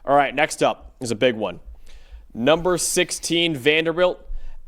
All right, next up is a big one. Number 16 Vanderbilt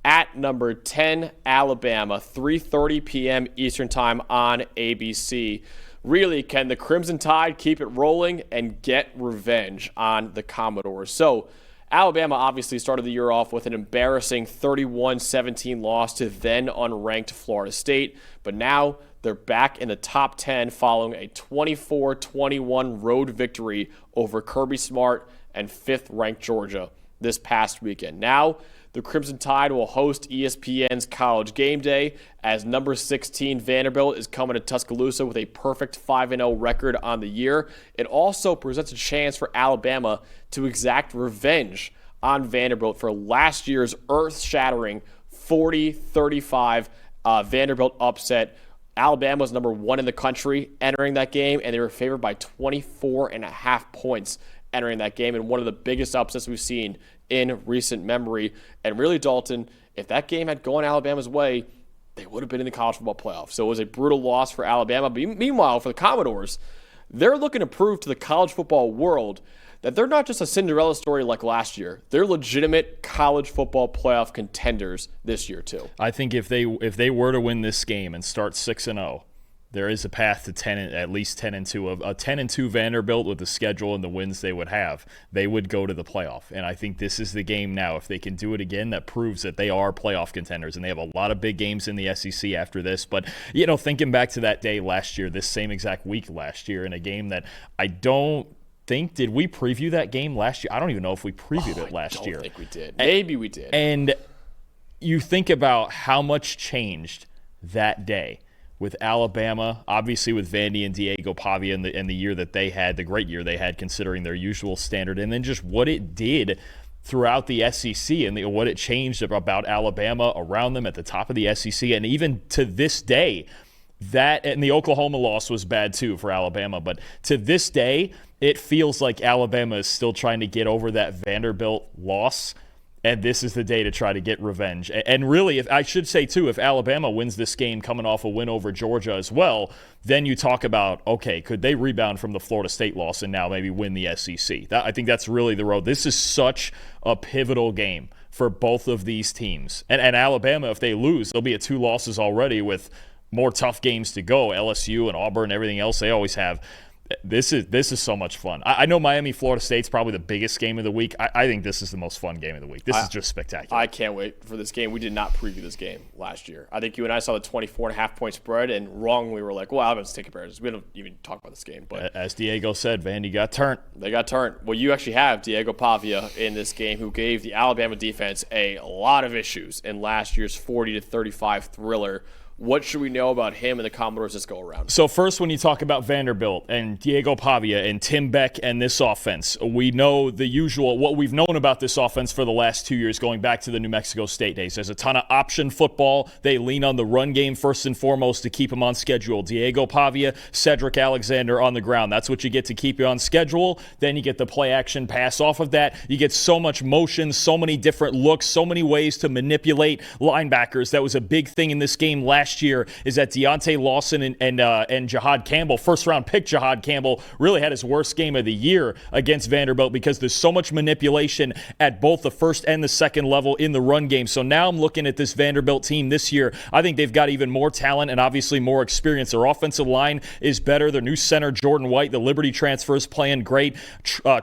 at number 10 Alabama, 3:30 p.m. Eastern Time on ABC. Really, can the Crimson Tide keep it rolling and get revenge on the Commodores? So, Alabama obviously started the year off with an embarrassing 31-17 loss to then unranked Florida State, but now they're back in the top 10 following a 24-21 road victory over Kirby Smart and 5th-ranked Georgia this past weekend. Now, the Crimson Tide will host ESPN's College Game Day as number 16 Vanderbilt is coming to Tuscaloosa with a perfect 5-0 record on the year. It also presents a chance for Alabama to exact revenge on Vanderbilt for last year's earth-shattering 40-35 Vanderbilt upset. Alabama was number 1 in the country entering that game, and they were favored by 24.5 points entering that game, and one of the biggest upsets we've seen in recent memory. And really, Dalton, if that game had gone Alabama's way, they would have been in the college football playoff. So it was a brutal loss for Alabama. But meanwhile, for the Commodores, they're looking to prove to the college football world that they're not just a Cinderella story like last year. They're legitimate college football playoff contenders this year too. I think if they were to win this game and start 6-0, there is a path to at least 10-2. A 10-2 Vanderbilt with the schedule and the wins they would have, they would go to the playoff. And I think this is the game now. If they can do it again, that proves that they are playoff contenders. And they have a lot of big games in the SEC after this. But, thinking back to that day last year, this same exact week last year, in a game that I don't think, did we preview that game last year? I don't even know if we previewed it last year. I don't think we did. Maybe we did. And you think about how much changed that day with Alabama, obviously with Vandy and Diego Pavia and the year that they had, the great year they had considering their usual standard, and then just what it did throughout the SEC and what it changed about Alabama around them at the top of the SEC. And even to this day, and the Oklahoma loss was bad too for Alabama, but to this day, it feels like Alabama is still trying to get over that Vanderbilt loss. And this is the day to try to get revenge. And really, if Alabama wins this game coming off a win over Georgia as well, then you talk about, okay, could they rebound from the Florida State loss and now maybe win the SEC? I think that's really the road. This is such a pivotal game for both of these teams. And Alabama, if they lose, they'll be at 2 losses already with more tough games to go. LSU and Auburn and everything else they always have. This is so much fun. I know Miami-Florida State's probably the biggest game of the week. I think this is the most fun game of the week. This is just spectacular. I can't wait for this game. We did not preview this game last year. I think you and I saw the 24.5 point spread, and wrongly were like, well, Alabama's taking Bears. We don't even talk about this game. But as Diego said, Vandy got turned. They got turned. Well, you actually have Diego Pavia in this game, who gave the Alabama defense a lot of issues in last year's 40-35 thriller. What should we know about him and the Commodores this go-around? So first, when you talk about Vanderbilt and Diego Pavia and Tim Beck and this offense, we know the usual, what we've known about this offense for the last 2 years, going back to the New Mexico State days. There's a ton of option football. They lean on the run game first and foremost to keep them on schedule. Diego Pavia, Cedric Alexander on the ground. That's what you get to keep you on schedule. Then you get the play-action pass off of that. You get so much motion, so many different looks, so many ways to manipulate linebackers. That was a big thing in this game last year, is that Deontay Lawson and Jahad Campbell, first-round pick Jahad Campbell, really had his worst game of the year against Vanderbilt because there's so much manipulation at both the first and the second level in the run game. So now I'm looking at this Vanderbilt team this year. I think they've got even more talent and obviously more experience. Their offensive line is better. Their new center, Jordan White, the Liberty transfer, is playing great.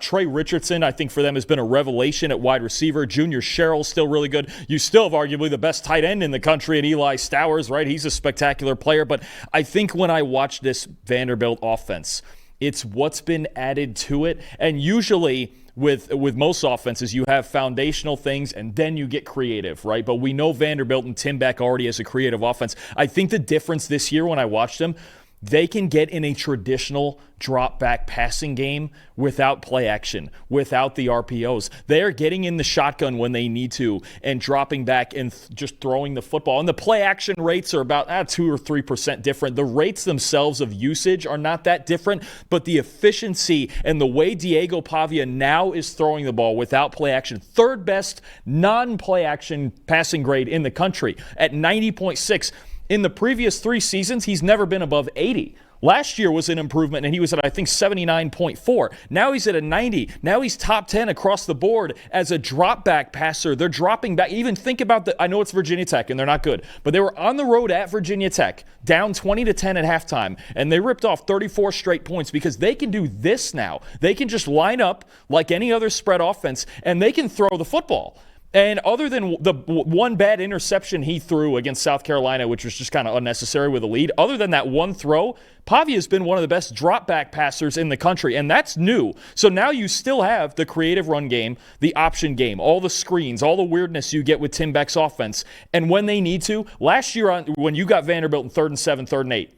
Trey Richardson, I think for them, has been a revelation at wide receiver. Junior Sherrill's still really good. You still have arguably the best tight end in the country at Eli Stowers, right? He's a spectacular player. But I think when I watch this Vanderbilt offense, it's what's been added to it. And usually with most offenses, you have foundational things and then you get creative, right? But we know Vanderbilt and Tim Beck already has a creative offense. I think the difference this year when I watched them, they can get in a traditional drop-back passing game without play action, without the RPOs. They're getting in the shotgun when they need to and dropping back and just throwing the football. And the play action rates are about 2 or 3% different. The rates themselves of usage are not that different, but the efficiency and the way Diego Pavia now is throwing the ball without play action, third best non-play action passing grade in the country at 90.6. In the previous 3 seasons, he's never been above 80. Last year was an improvement, and he was at, I think, 79.4. Now he's at a 90. Now he's top 10 across the board as a drop back passer. They're dropping back. Even think about I know it's Virginia Tech, and they're not good, but they were on the road at Virginia Tech, down 20-10 at halftime, and they ripped off 34 straight points because they can do this now. They can just line up like any other spread offense, and they can throw the football. And other than the one bad interception he threw against South Carolina, which was just kind of unnecessary with a lead, other than that one throw, Pavia has been one of the best drop-back passers in the country, and that's new. So now you still have the creative run game, the option game, all the screens, all the weirdness you get with Tim Beck's offense. And when they need to, last year when you got Vanderbilt in 3rd and 7, 3rd and 8,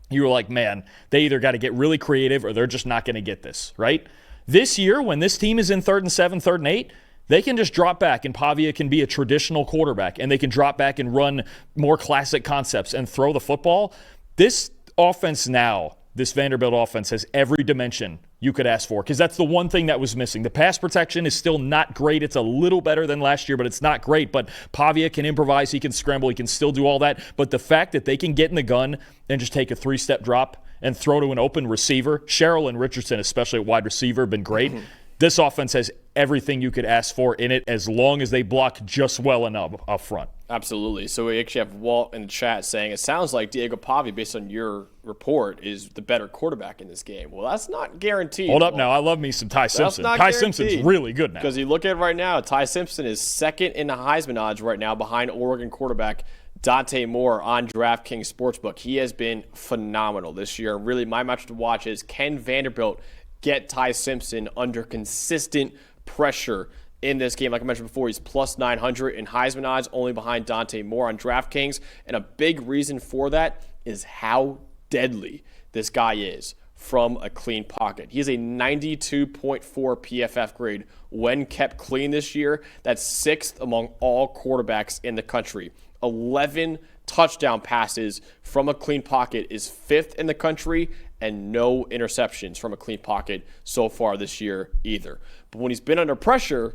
you were like, man, they either got to get really creative or they're just not going to get this, right? This year, when this team is in 3rd and 7, 3rd and 8, they can just drop back, and Pavia can be a traditional quarterback, and they can drop back and run more classic concepts and throw the football. This offense now, this Vanderbilt offense, has every dimension you could ask for, because that's the one thing that was missing. The pass protection is still not great. It's a little better than last year, but it's not great. But Pavia can improvise. He can scramble. He can still do all that. But the fact that they can get in the gun and just take a 3-step drop and throw to an open receiver, Sherrill and Richardson, especially at wide receiver, have been great. This offense has everything you could ask for in it as long as they block just well enough up front. Absolutely. So we actually have Walt in the chat saying, it sounds like Diego Pavia, based on your report, is the better quarterback in this game. Well, that's not guaranteed. Hold up now. I love me some Ty Simpson. Ty Simpson's really good now. Because you look at it right now, Ty Simpson is second in the Heisman odds right now behind Oregon quarterback Dante Moore on DraftKings Sportsbook. He has been phenomenal this year. Really, my match to watch is, can Vanderbilt get Ty Simpson under consistent pressure in this game? Like I mentioned before, he's plus 900 in Heisman odds, only behind Dante Moore on DraftKings. And a big reason for that is how deadly this guy is from a clean pocket. He has a 92.4 PFF grade when kept clean this year. That's 6th among all quarterbacks in the country. 11 touchdown passes from a clean pocket is 5th in the country, and no interceptions from a clean pocket so far this year either. But when he's been under pressure,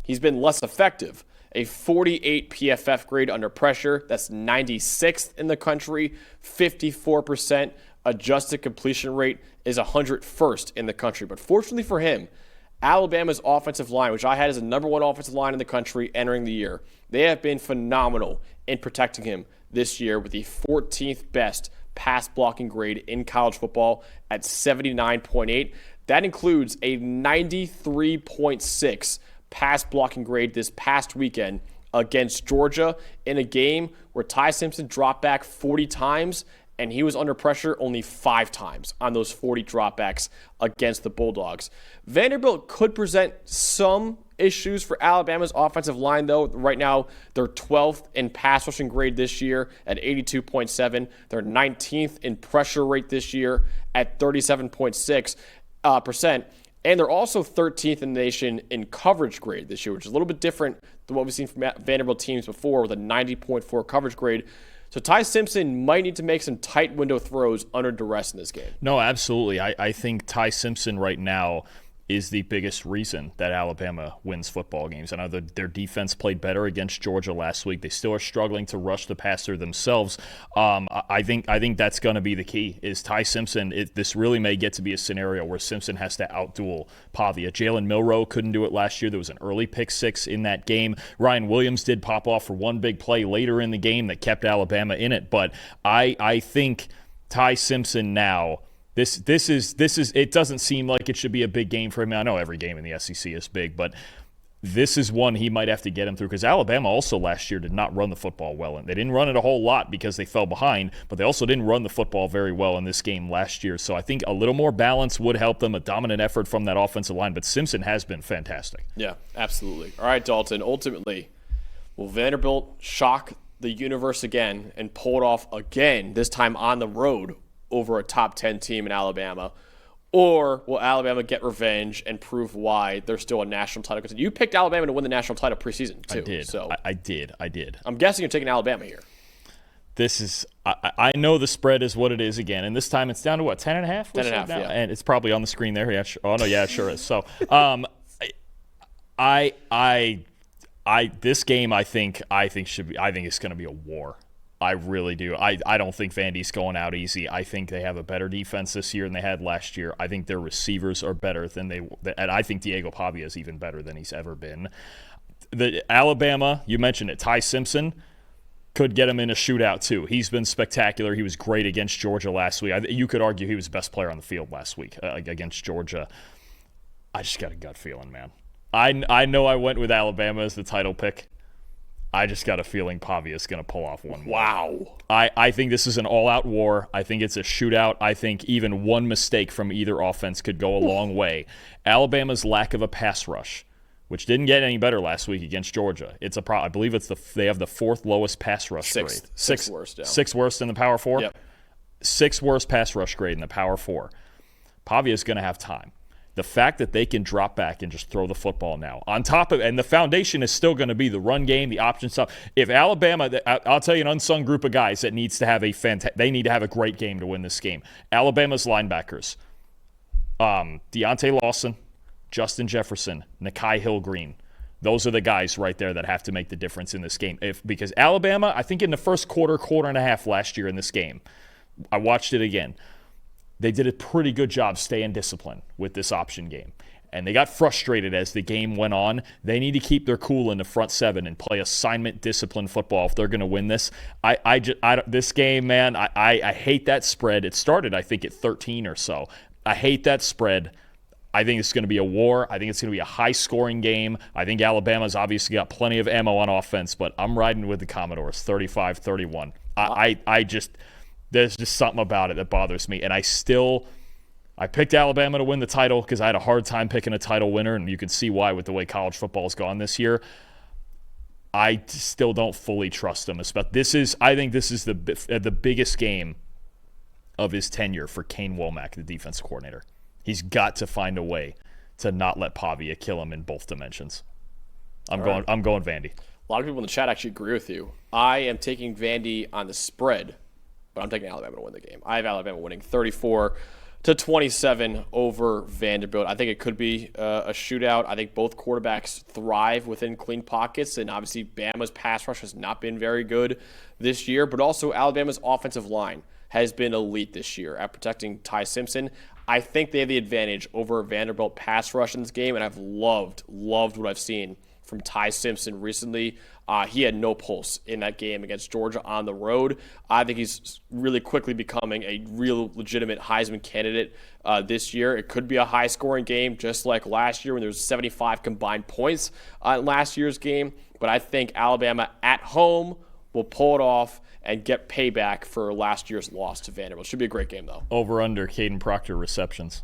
he's been less effective. A 48 PFF grade under pressure, that's 96th in the country, 54% adjusted completion rate is 101st in the country. But fortunately for him, Alabama's offensive line, which I had as the number 1 offensive line in the country entering the year, they have been phenomenal in protecting him this year with the 14th best pass blocking grade in college football at 79.8. That includes a 93.6 pass blocking grade this past weekend against Georgia in a game where Ty Simpson dropped back 40 times and he was under pressure only 5 times on those 40 dropbacks against the Bulldogs. Vanderbilt could present some issues for Alabama's offensive line, though. Right now, they're 12th in pass rushing grade this year at 82.7. They're 19th in pressure rate this year at 37.6%. And they're also 13th in the nation in coverage grade this year, which is a little bit different than what we've seen from Vanderbilt teams before with a 90.4 coverage grade. So Ty Simpson might need to make some tight window throws under duress in this game. No, absolutely. I think Ty Simpson right now is the biggest reason that Alabama wins football games. I know their defense played better against Georgia last week. They still are struggling to rush the passer themselves. I think that's going to be the key is Ty Simpson. This really may get to be a scenario where Simpson has to outduel Pavia. Jalen Milroe couldn't do it last year. There was an early pick 6 in that game. Ryan Williams did pop off for one big play later in the game that kept Alabama in it. But I think Ty Simpson now, This is it doesn't seem like it should be a big game for him. I know every game in the SEC is big, but this is one he might have to get him through because Alabama also last year did not run the football well. And they didn't run it a whole lot because they fell behind, but they also didn't run the football very well in this game last year. So I think a little more balance would help them, a dominant effort from that offensive line, but Simpson has been fantastic. Yeah, absolutely. All right, Dalton, ultimately, will Vanderbilt shock the universe again and pull it off again, this time on the road, over a top 10 team in Alabama? Or will Alabama get revenge and prove why they're still a national title contender? You picked Alabama to win the national title preseason, too. I did. So I did. I'm guessing you're taking Alabama here. This is I know the spread is what it is again, and this time it's down to what, 10.5? 10.5, yeah. And it's probably on the screen there. Yeah, oh no, yeah, it sure is. So this game I think it's going to be a war. I really do. I don't think Vandy's going out easy. I think they have a better defense this year than they had last year. I think their receivers are better than and I think Diego Pavia is even better than he's ever been. The Alabama, you mentioned it, Ty Simpson could get him in a shootout too. He's been spectacular. He was great against Georgia last week. You could argue he was the best player on the field last week against Georgia. I just got a gut feeling, man. I know I went with Alabama as the title pick. I just got a feeling Pavia is going to pull off one. Wow. I think this is an all-out war. I think it's a shootout. I think even one mistake from either offense could go a long way. Alabama's lack of a pass rush, which didn't get any better last week against Georgia. It's a I believe they have the fourth lowest pass rush grade. Sixth worst. Yeah. Sixth worst in the Power Four? Yep. Sixth worst pass rush grade in the Power Four. Pavia is going to have time. The fact that they can drop back and just throw the football now, on top of, and the foundation is still going to be the run game, the option stuff. If Alabama, I'll tell you an unsung group of guys that needs to have they need to have a great game to win this game. Alabama's linebackers, Deontay Lawson, Justin Jefferson, Nakai Hill-Green. Those are the guys right there that have to make the difference in this game. Because Alabama, I think in the first quarter and a half last year in this game, I watched it again. They did a pretty good job staying disciplined with this option game. And they got frustrated as the game went on. They need to keep their cool in the front seven and play assignment disciplined football if they're going to win this. This game, man, I hate that spread. It started, I think, at 13 or so. I hate that spread. I think it's going to be a war. I think it's going to be a high-scoring game. I think Alabama's obviously got plenty of ammo on offense, but I'm riding with the Commodores, 35-31. There's just something about it that bothers me. And I picked Alabama to win the title because I had a hard time picking a title winner, and you can see why with the way college football has gone this year. I still don't fully trust them. I think this is the biggest game of his tenure for Kane Womack, the defense coordinator. He's got to find a way to not let Pavia kill him in both dimensions. I'm going Vandy. A lot of people in the chat actually agree with you. I am taking Vandy on the spread, but I'm taking Alabama to win the game. I have Alabama winning 34-27 over Vanderbilt. I think it could be a shootout. I think both quarterbacks thrive within clean pockets, and obviously Bama's pass rush has not been very good this year, but also Alabama's offensive line has been elite this year at protecting Ty Simpson. I think they have the advantage over Vanderbilt pass rush in this game, and I've loved what I've seen from Ty Simpson recently. He had no pulse in that game against Georgia on the road. I think he's really quickly becoming a real legitimate Heisman candidate this year. It could be a high-scoring game, just like last year when there was 75 combined points in last year's game. But I think Alabama at home will pull it off and get payback for last year's loss to Vanderbilt. Should be a great game, though. Over/under Caden Proctor receptions.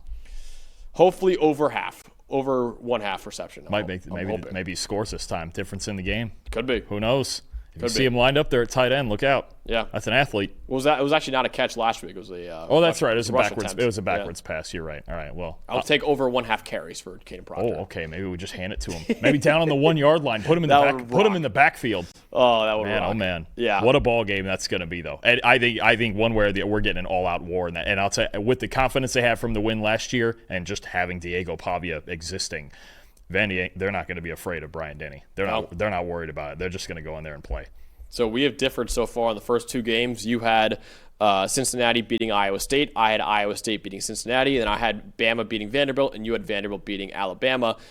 Hopefully over half. Over 1/2 reception. Maybe he scores this time. Difference in the game. Could be. Who knows? If you see him lined up there at tight end, look out. Yeah, that's an athlete. It was actually not a catch last week. It was a that's right. It was a backwards pass. You're right. All right. Well, I'll take over 1/2 carries for Caden Proctor. Oh, okay. Maybe we just hand it to him. Maybe down on the 1 yard line. Put him in the back. Put him in the backfield. Oh, that would man. rock. Oh man. Yeah. What a ball game that's going to be, though. And I think one way or the other, we're getting an all-out war in that. And I'll tell you, with the confidence they have from the win last year and just having Diego Pavia existing, Vandy, they're not going to be afraid of Bryant Denny. They're not worried about it. They're just going to go in there and play. So we have differed so far in the first two games. You had Cincinnati beating Iowa State. I had Iowa State beating Cincinnati. And then I had Bama beating Vanderbilt, and you had Vanderbilt beating Alabama.